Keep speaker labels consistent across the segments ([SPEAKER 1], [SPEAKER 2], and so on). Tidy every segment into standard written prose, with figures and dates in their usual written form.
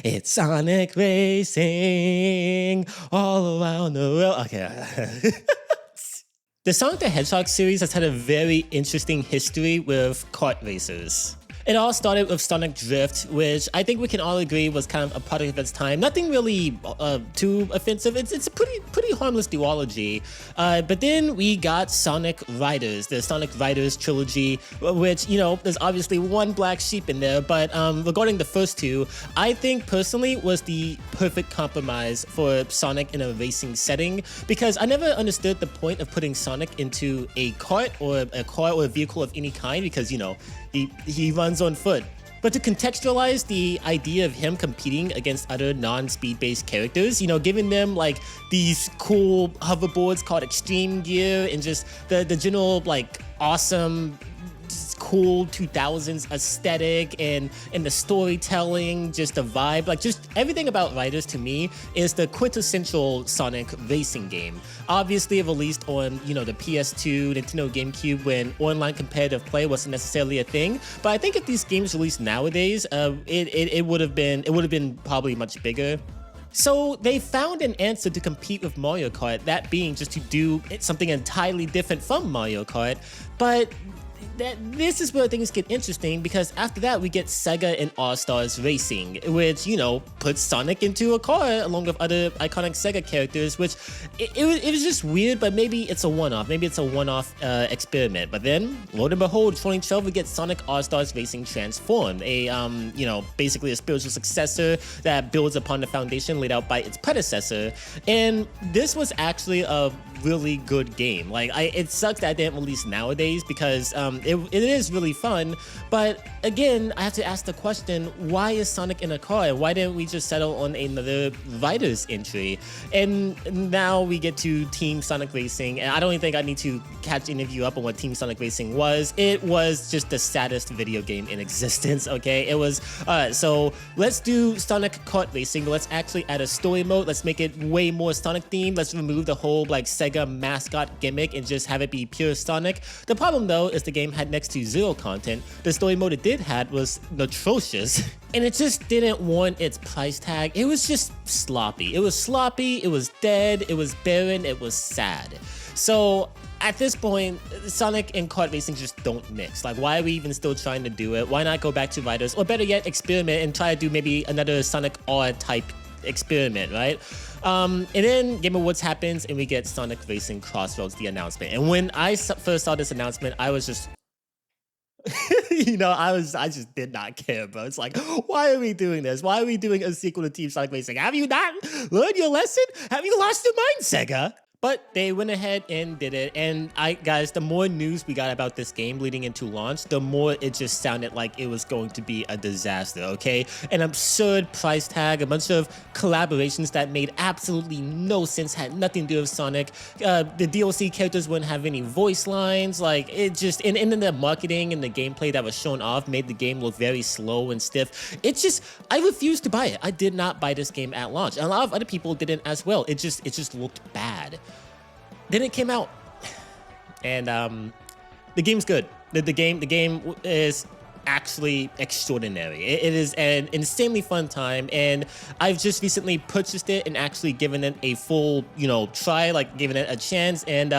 [SPEAKER 1] It's Sonic Racing all around the world. Okay. The Sonic the Hedgehog series has had a very interesting history with kart racers. It all started with Sonic Drift, which I think we can all agree was kind of a product of its time. Nothing really too offensive. It's a pretty harmless duology. But then we got Sonic Riders, the Sonic Riders trilogy, which, you know, there's obviously one black sheep in there. But regarding the first two, I think personally was the perfect compromise for Sonic in a racing setting, because I never understood the point of putting Sonic into a kart or a car or a vehicle of any kind, because, you know, he runs on foot. But to contextualize the idea of him competing against other non-speed based characters, you know, giving them like these cool hoverboards called Extreme Gear and just the general like awesome cool 2000s aesthetic and the storytelling, just the vibe, like just everything about Riders to me is the quintessential Sonic racing game. Obviously it released on, you know, the PS2, Nintendo GameCube when online competitive play wasn't necessarily a thing, but I think if these games released nowadays, it would have been probably much bigger. So they found an answer to compete with Mario Kart, that being just to do something entirely different from Mario Kart, but this is where things get interesting, because after that we get SEGA and All-Stars Racing, which, you know, puts Sonic into a car along with other iconic SEGA characters, which it was just weird, but maybe it's a one-off. Maybe it's a one-off experiment. But then, lo and behold, 2012 we get Sonic All-Stars Racing Transformed, a you know, basically a spiritual successor that builds upon the foundation laid out by its predecessor. And this was actually a really good game. Like, it sucks that it didn't release nowadays, because it is really fun, but again, I have to ask the question, why is Sonic in a car? Why didn't we just settle on another Riders entry? And now we get to Team Sonic Racing, and I don't even think I need to catch any of you up on what Team Sonic Racing was. It was just the saddest video game in existence, okay? It was, so let's do Sonic Kart Racing, but let's actually add a story mode. Let's make it way more Sonic themed. Let's remove the whole like SEGA mascot gimmick and just have it be pure Sonic. The problem though is the game had next to zero content. The story mode it did had was atrocious, and it just didn't warrant its price tag. It was just sloppy. It was sloppy, it was dead, it was barren, it was sad. So at this point, Sonic and kart racing just don't mix. Like, why are we even still trying to do it? Why not go back to Riders, or better yet, experiment and try to do maybe another Sonic R type experiment, right? And then Game Awards happens and we get Sonic Racing Crossworlds, the announcement. And when I first saw this announcement, I was just you know, I just did not care, bro. It's like, why are we doing this? Why are we doing a sequel to Team Sonic Racing? Have you not learned your lesson? Have you lost your mind, SEGA? But they went ahead and did it, and guys, the more news we got about this game leading into launch, the more it just sounded like it was going to be a disaster, okay? An absurd price tag, a bunch of collaborations that made absolutely no sense, had nothing to do with Sonic. The DLC characters wouldn't have any voice lines, like, it just, and then the marketing and the gameplay that was shown off made the game look very slow and stiff. It just, I refused to buy it. I did not buy this game at launch, and a lot of other people didn't as well. It just looked bad. Then it came out, and the game's good. The game is actually extraordinary. It is an insanely fun time, and I've just recently purchased it and actually given it a full, you know, try, like giving it a chance, and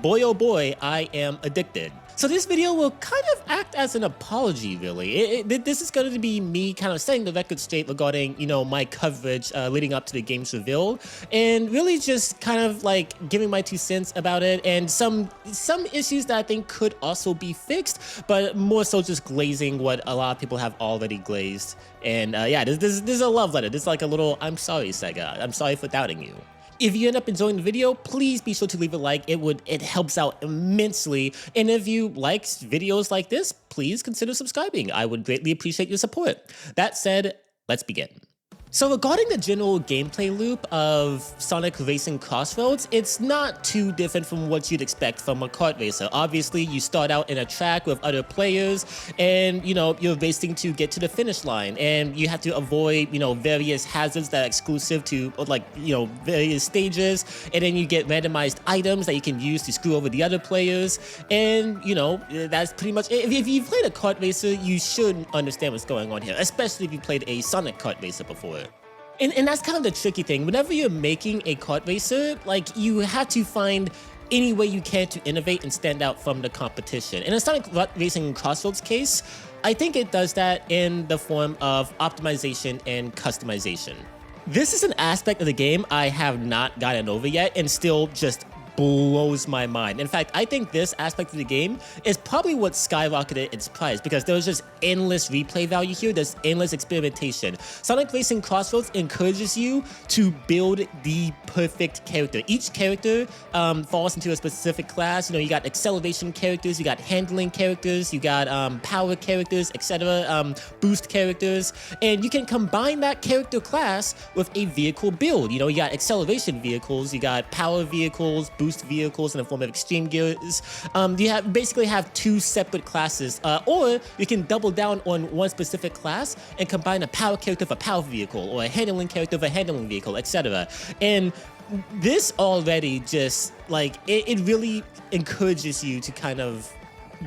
[SPEAKER 1] boy oh boy, I am addicted. So this video will kind of act as an apology, really. This is going to be me kind of setting the record straight regarding, you know, my coverage leading up to the game's reveal, and really just kind of like giving my 2 cents about it, and some issues that I think could also be fixed, but more so just glazing what a lot of people have already glazed. And yeah, this is a love letter. This is like a little, I'm sorry, SEGA. I'm sorry for doubting you. If you end up enjoying the video, please be sure to leave a like. It helps out immensely. And if you like videos like this, please consider subscribing. I would greatly appreciate your support. That said, let's begin. So regarding the general gameplay loop of Sonic Racing Crossroads, it's not too different from what you'd expect from a kart racer. Obviously, you start out in a track with other players, and, you know, you're racing to get to the finish line, and you have to avoid, you know, various hazards that are exclusive to, like, you know, various stages, and then you get randomized items that you can use to screw over the other players, and, you know, that's pretty much it. If you've played a kart racer, you should understand what's going on here, especially if you played a Sonic kart racer before. And that's kind of the tricky thing. Whenever you're making a kart racer, like, you have to find any way you can to innovate and stand out from the competition. In a Sonic Racing Crossworlds case, I think it does that in the form of optimization and customization. This is an aspect of the game I have not gotten over yet and still just blows my mind. In fact, I think this aspect of the game is probably what skyrocketed its price, because there's just endless replay value here. There's endless experimentation. Sonic Racing Crossroads encourages you to build the perfect character. Each character falls into a specific class. You know, you got acceleration characters, you got handling characters, you got power characters, etc., boost characters, and you can combine that character class with a vehicle build. You know, you got acceleration vehicles, you got power vehicles, boost vehicles in the form of extreme gears. You basically have two separate classes, or you can double down on one specific class and combine a power character with a power vehicle, or a handling character with a handling vehicle, etc. And this already just, like, it really encourages you to kind of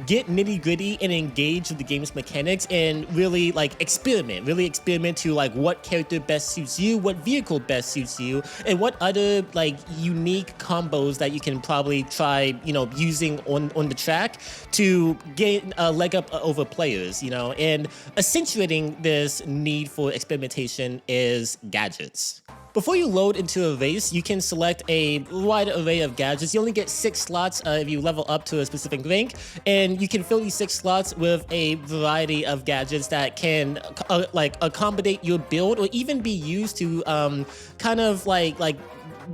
[SPEAKER 1] get nitty gritty and engage with the game's mechanics and really, like, experiment to, like, what character best suits you, what vehicle best suits you, and what other, like, unique combos that you can probably try, you know, using on the track to get a leg up over players, you know. And accentuating this need for experimentation is gadgets. Before you load into a race, you can select a wide array of gadgets. You only get 6 slots if you level up to a specific rank, and you can fill these 6 slots with a variety of gadgets that can like accommodate your build, or even be used to kind of like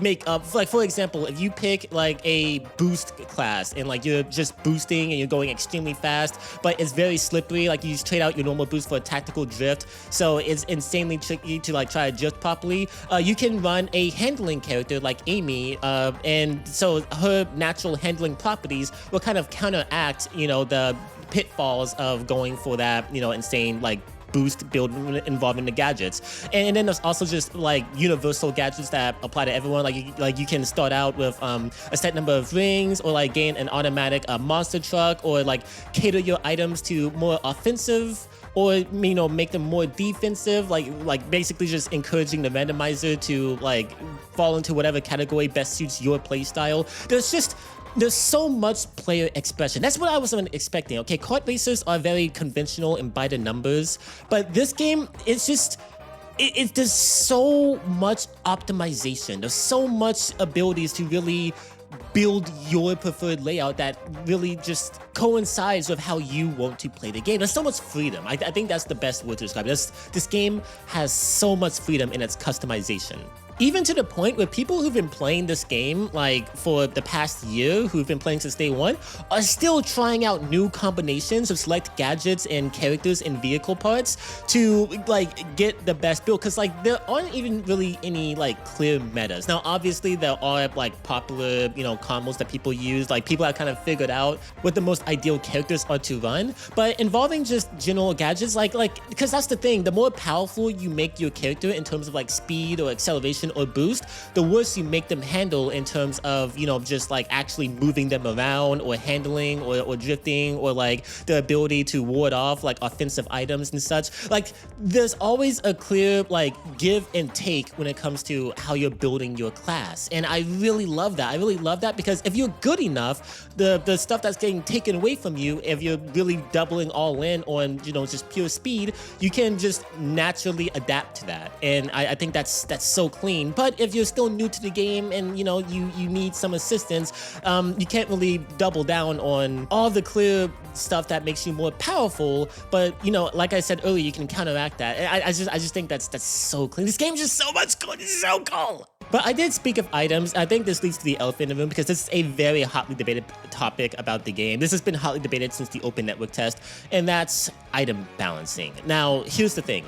[SPEAKER 1] make up, like, for example, if you pick like a boost class and like you're just boosting and you're going extremely fast, but it's very slippery, like you just trade out your normal boost for a tactical drift, so it's insanely tricky to like try to drift properly. You can run a handling character like Amy, and so her natural handling properties will kind of counteract, you know, the pitfalls of going for that, you know, insane like boost build involving the gadgets. And then there's also just like universal gadgets that apply to everyone. Like you can start out with a set number of rings, or like gain an automatic monster truck, or like cater your items to more offensive, or, you know, make them more defensive, like basically just encouraging the randomizer to like fall into whatever category best suits your playstyle. There's so much player expression. That's what I wasn't expecting. Okay, kart racers are very conventional and by the numbers, but this game, it's just, there's so much optimization. There's so much abilities to really build your preferred layout that really just coincides with how you want to play the game. There's so much freedom. I think that's the best word to describe it. This game has so much freedom in its customization. Even to the point where people who've been playing this game like for the past year, who've been playing since day one, are still trying out new combinations of select gadgets and characters and vehicle parts to like get the best build. Cause like there aren't even really any like clear metas. Now obviously there are like popular, you know, combos that people use. Like people have kind of figured out what the most ideal characters are to run. But involving just general gadgets, like because that's the thing, the more powerful you make your character in terms of like speed or acceleration or boost, the worse you make them handle in terms of, you know, just like actually moving them around, or handling, or drifting, or like the ability to ward off like offensive items and such. Like there's always a clear like give and take when it comes to how you're building your class, and I really love that. I really love that because if you're good enough, the stuff that's getting taken away from you, if you're really doubling all in on, you know, just pure speed, you can just naturally adapt to that, and I think that's so clean. But if you're still new to the game and, you know, you need some assistance, you can't really double down on all the clear stuff that makes you more powerful. But, you know, like I said earlier, you can counteract that. I just think that's so clean. This game's just so much good. It's so cool. But I did speak of items. I think this leads to the elephant in the room, because this is a very hotly debated topic about the game. This has been hotly debated since the open network test, and that's item balancing. Now, here's the thing.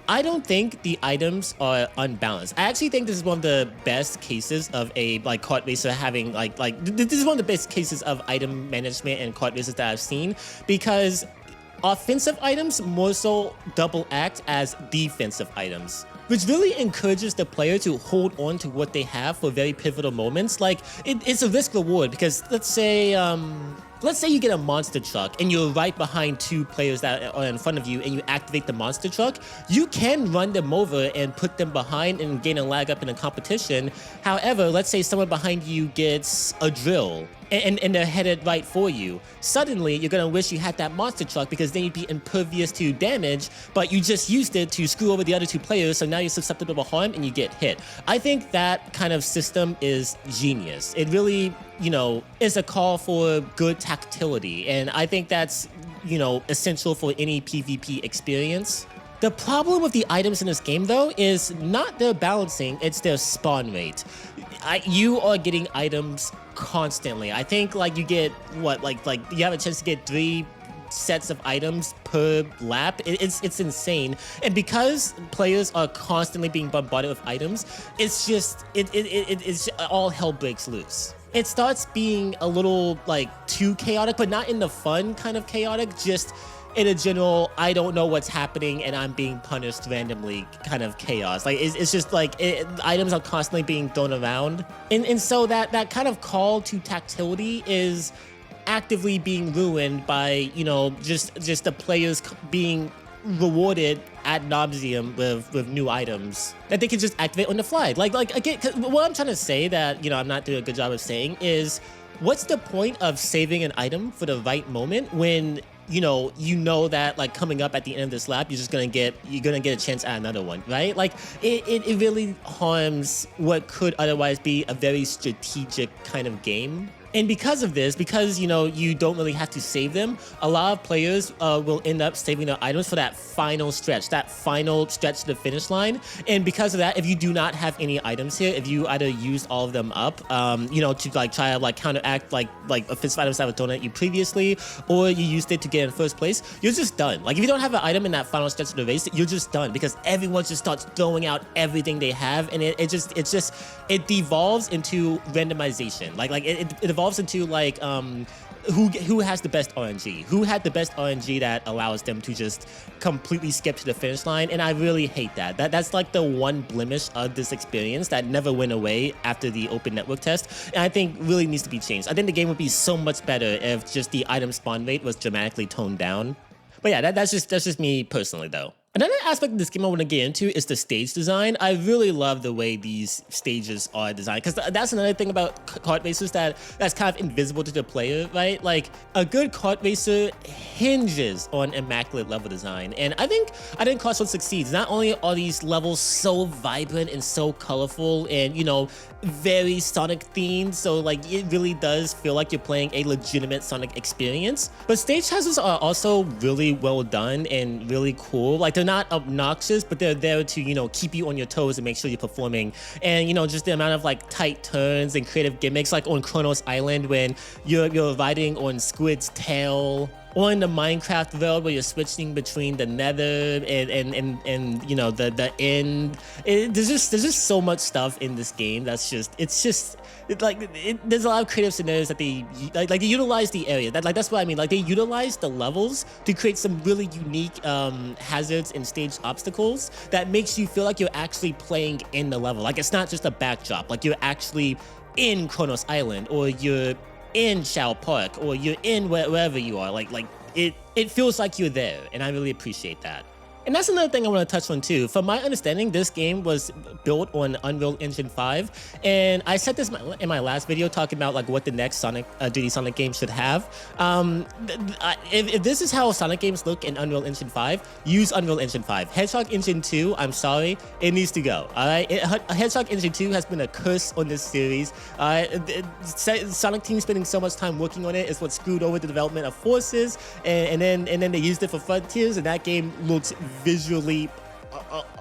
[SPEAKER 1] I don't think the items are unbalanced. I actually think this is one of the best cases of a like kart racer having like this is one of the best cases of item management and kart racers that I've seen, because offensive items more so double act as defensive items, which really encourages the player to hold on to what they have for very pivotal moments. Like it's a risk reward, because let's say let's say you get a monster truck and you're right behind 2 players that are in front of you and you activate the monster truck, you can run them over and put them behind and gain a lag up in a competition. However, let's say someone behind you gets a drill and they're headed right for you. Suddenly, you're gonna wish you had that monster truck because then you'd be impervious to damage, but you just used it to screw over the other 2 players, so now you're susceptible to harm and you get hit. I think that kind of system is genius. It really, is a call for good tactility, and I think that's, essential for any PvP experience. The problem with the items in this game, though, is not their balancing, it's their spawn rate. You are getting items constantly. I think you get you have a chance to get 3 sets of items per lap. It's insane, and because players are constantly being bombarded with items, it's just it's all hell breaks loose. It starts being a little too chaotic, but not in the fun kind of chaotic, just in a general, I don't know what's happening and I'm being punished randomly kind of chaos. It's just items are constantly being thrown around. And so that kind of call to tactility is actively being ruined by, just the players being rewarded ad nauseum with new items that they can just activate on the fly. Again, what I'm trying to say that, I'm not doing a good job of saying is, what's the point of saving an item for the right moment when you know that coming up at the end of this lap, you're gonna get a chance at another one, right? It really harms what could otherwise be a very strategic kind of game. And because of this, because you don't really have to save them, a lot of players will end up saving their items for that final stretch to the finish line. And because of that, if you do not have any items here, if you either used all of them up, to try to counteract offensive items that were thrown at you previously, or you used it to get in first place, you're just done. If you don't have an item in that final stretch of the race, you're just done because everyone just starts throwing out everything they have, and it devolves into randomization. It evolves into who has the best RNG, who had the best RNG that allows them to just completely skip to the finish line. And I really hate that. That's the one blemish of this experience that never went away after the open network test, and I think really needs to be changed. I think the game would be so much better if just the item spawn rate was dramatically toned down. But yeah, that's just me personally though. Another aspect of this game I want to get into is the stage design. I really love the way these stages are designed, because that's another thing about kart racers that's kind of invisible to the player, right? A good kart racer hinges on immaculate level design, and I think Crossworlds succeeds. Not only are these levels so vibrant and so colorful and very Sonic themed, so it really does feel like you're playing a legitimate Sonic experience, but stage hazards are also really well done and really cool. They're not obnoxious, but they're there to keep you on your toes and make sure you're performing. And just the amount of tight turns and creative gimmicks, like on Kronos Island when you're riding on Squid's tail, or in the Minecraft world where you're switching between the nether and the end. There's just so much stuff in this game that's there's a lot of creative scenarios that they utilize the area. That's what I mean. They utilize the levels to create some really unique hazards and stage obstacles that makes you feel like you're actually playing in the level. It's not just a backdrop. You're actually in Kronos Island, or you're in Shao Park, or you're in wherever you are. It feels like you're there, and I really appreciate that. And that's another thing I want to touch on too. From my understanding, this game was built on Unreal Engine 5, and I said this in my last video talking about what the next 3D Sonic game should have. If this is how Sonic games look in Unreal Engine 5, use Unreal Engine 5. Hedgehog Engine 2, I'm sorry, it needs to go. All right, Hedgehog Engine 2 has been a curse on this series. Sonic Team spending so much time working on it is what screwed over the development of Forces, and then they used it for Frontiers, and that game looks visually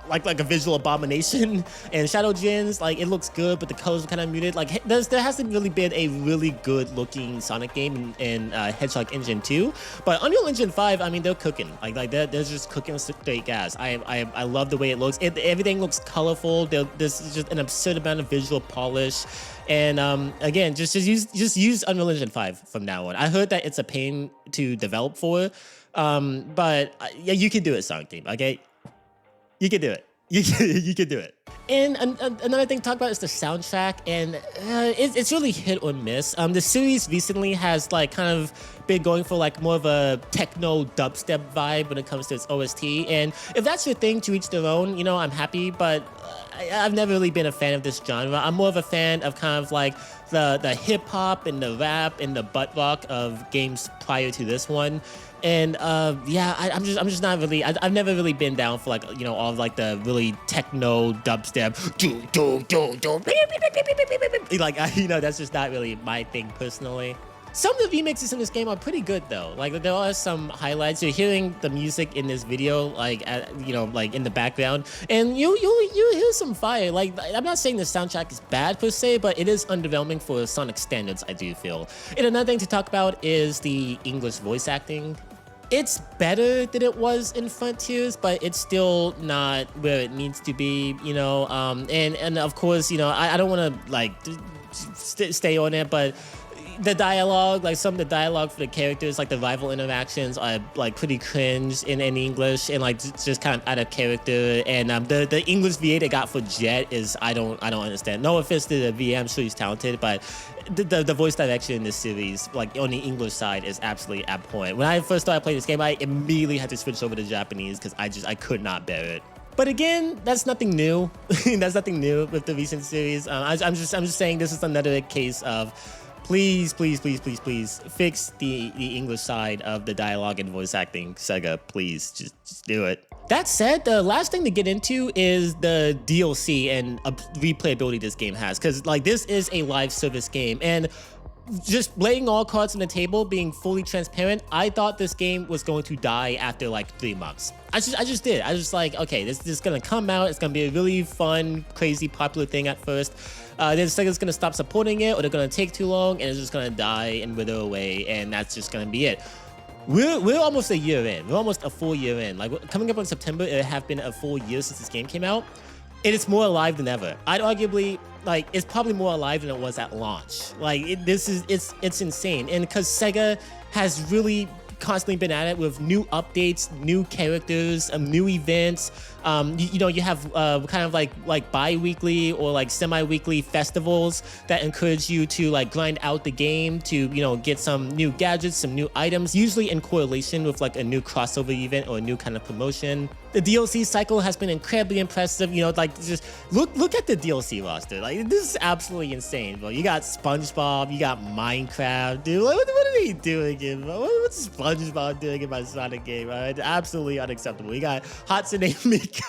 [SPEAKER 1] like a visual abomination. And Shadow Gens, it looks good, but the colors are kind of muted. There hasn't really been a really good looking Sonic game in Hedgehog Engine 2, but Unreal Engine 5, I mean, they're cooking. They're just cooking with straight gas. I love the way it looks. Everything looks colorful. There's just an absurd amount of visual polish. And again, just use Unreal Engine 5 from now on. I heard that it's a pain to develop for, but yeah, you can do it, Sonic Team. Okay, you can do it. You can do it. And another thing to talk about is the soundtrack, and it's really hit or miss. The series recently has like kind of been going for like more of a techno dubstep vibe when it comes to its OST, and if that's your thing, to each their own. You know, I'm happy, but I've never really been a fan of this genre. I'm more of a fan of kind of like the hip hop and the rap and the butt rock of games prior to this one. And yeah, I'm just not really. I've never really been down for like, you know, all of like the really techno dubstep, like you know, that's just not really my thing personally. Some of the remixes in this game are pretty good though. Like there are some highlights. You're hearing the music in this video, like you know, like in the background, and you hear some fire. Like I'm not saying the soundtrack is bad per se, but it is underwhelming for Sonic standards, I do feel. And another thing to talk about is the English voice acting. It's better than it was in Frontiers, but it's still not where it needs to be, you know. And of course, you know, I don't want to like stay on it, but the dialogue, like some of the dialogue for the characters, like the rival interactions, are like pretty cringe in English and like just kind of out of character. And the English VA they got for Jet is I don't understand. No offense to the VA, I'm sure he's talented, but the voice direction in this series, like on the English side, is absolutely abhorrent. When I first started playing this game, I immediately had to switch over to Japanese because I could not bear it. But again, that's nothing new. That's nothing new with the recent series. I'm just saying this is another case of please fix the English side of the dialogue and voice acting. SEGA, please just do it. That said, the last thing to get into is the DLC and replayability this game has, because like this is a live service game, and just laying all cards on the table, being fully transparent, I thought this game was going to die after like 3 months. I just did. I was just like, okay, this is gonna come out. It's gonna be a really fun, crazy, popular thing at first. Then SEGA's gonna stop supporting it, or they're gonna take too long, and it's just gonna die and wither away, and that's just gonna be it. We're almost a year in. We're almost a full year in. Like coming up on September, it have been a full year since this game came out. And it's more alive than ever. I'd arguably, like, it's probably more alive than it was at launch. Like, it's insane. And because SEGA has really constantly been at it with new updates, new characters, new events. You know, you have kind of like bi-weekly or like semi-weekly festivals that encourage you to like grind out the game to, you know, get some new gadgets, some new items, usually in correlation with like a new crossover event or a new kind of promotion. The DLC cycle has been incredibly impressive. You know, like just look at the DLC roster. Like this is absolutely insane, bro. You got SpongeBob, you got Minecraft, dude. What are they doing in, bro? What's SpongeBob doing in my Sonic game? Bro? It's absolutely unacceptable. You got Hatsune Miku.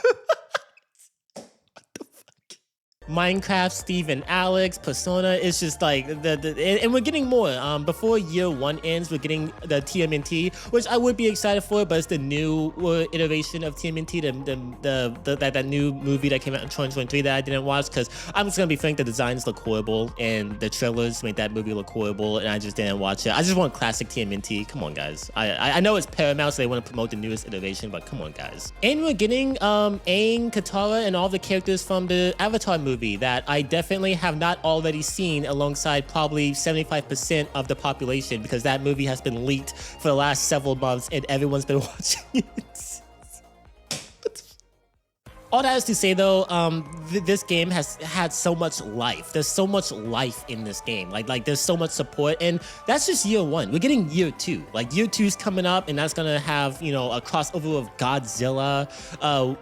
[SPEAKER 1] Minecraft, Steve and Alex, Persona. It's just like and we're getting more. Before year 1 ends, we're getting the TMNT, which I would be excited for, but it's the new iteration of TMNT, that new movie that came out in 2023 that I didn't watch because I'm just gonna be frank, the designs look horrible and the trailers made that movie look horrible, and I just didn't watch it. I just want classic TMNT. Come on, guys. I know it's Paramount, so they want to promote the newest iteration, but come on, guys. And we're getting Aang, Katara, and all the characters from the Avatar movie that I definitely have not already seen alongside probably 75% of the population, because that movie has been leaked for the last several months and everyone's been watching it. All that is to say though, this game has had so much life. There's so much life in this game. Like there's so much support, and that's just year 1. We're getting year 2. Like year 2 is coming up, and that's gonna have, you know, a crossover of Godzilla.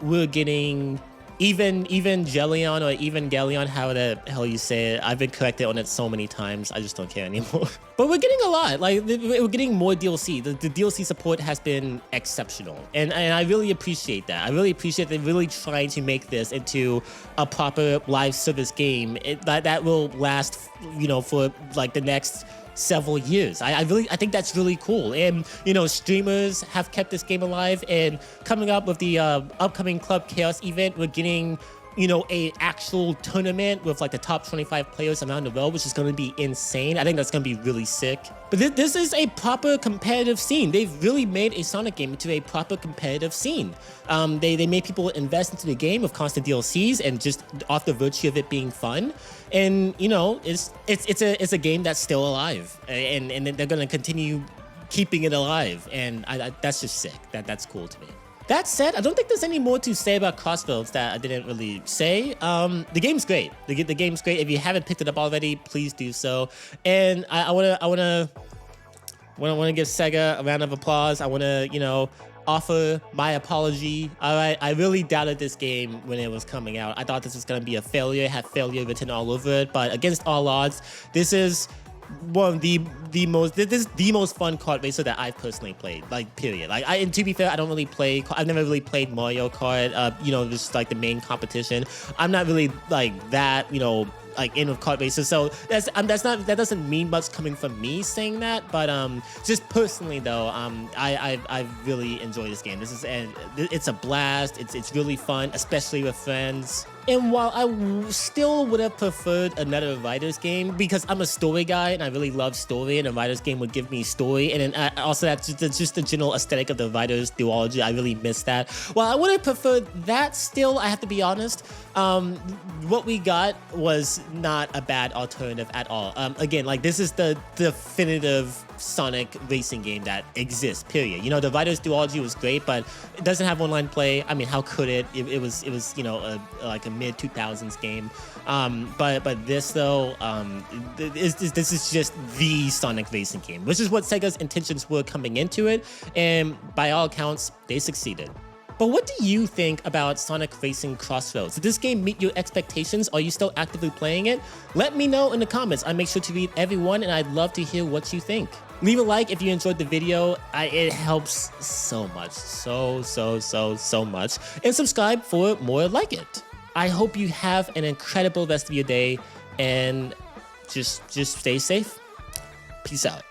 [SPEAKER 1] We're getting Evangelion or Evangelion, how the hell you say it. I've been corrected on it so many times, I just don't care anymore. But we're getting a lot. Like we're getting more DLC. The DLC support has been exceptional, and I really appreciate that. I really appreciate they really trying to make this into a proper live service game that will last, you know, for like the next several years. I think that's really cool. And you know, streamers have kept this game alive, and coming up with the upcoming Club Chaos event, we're getting, you know, a actual tournament with like the top 25 players around the world, which is going to be insane. I think that's going to be really sick. But this is a proper competitive scene. They've really made a Sonic game into a proper competitive scene. They made people invest into the game with constant DLCs and just off the virtue of it being fun. And you know, it's a game that's still alive, and they're going to continue keeping it alive. And that's just sick. That's cool to me. That said, I don't think there's any more to say about Crossworlds that I didn't really say. The game's great. The game's great. If you haven't picked it up already, please do so. And I wanna give SEGA a round of applause. I wanna, you know, offer my apology. All right, I really doubted this game when it was coming out. I thought this was gonna be a failure, have failure written all over it. But against all odds, this is one of the most fun kart racer that I've personally played, like, period. Like, and to be fair, I don't really play, I've never really played Mario Kart, you know, just like the main competition. I'm not really like that, you know, like in with kart racers, so that doesn't mean much coming from me saying that, but just personally though, I really enjoy this game. It's a blast. It's really fun, especially with friends. And while I still would have preferred another writer's game, because I'm a story guy and I really love story, and a writer's game would give me story, and then also that's just the general aesthetic of the writer's duology. I really miss that. While I would have preferred that, still, I have to be honest, what we got was not a bad alternative at all. Again, like, this is the definitive Sonic racing game that exists, period. You know, the writer's duology was great, but it doesn't have online play. I mean, how could it? It was you know, like a mid 2000s game. But this though, this is just the Sonic racing game, which is what Sega's intentions were coming into it, and by all accounts, they succeeded. But what do you think about Sonic Racing Crossroads? Did this game meet your expectations? Are you still actively playing it? Let me know in the comments. I make sure to read every one, and I'd love to hear what you think. Leave a like if you enjoyed the video. It helps so much, so much. And subscribe for more like it. I hope you have an incredible rest of your day, and just stay safe. Peace out.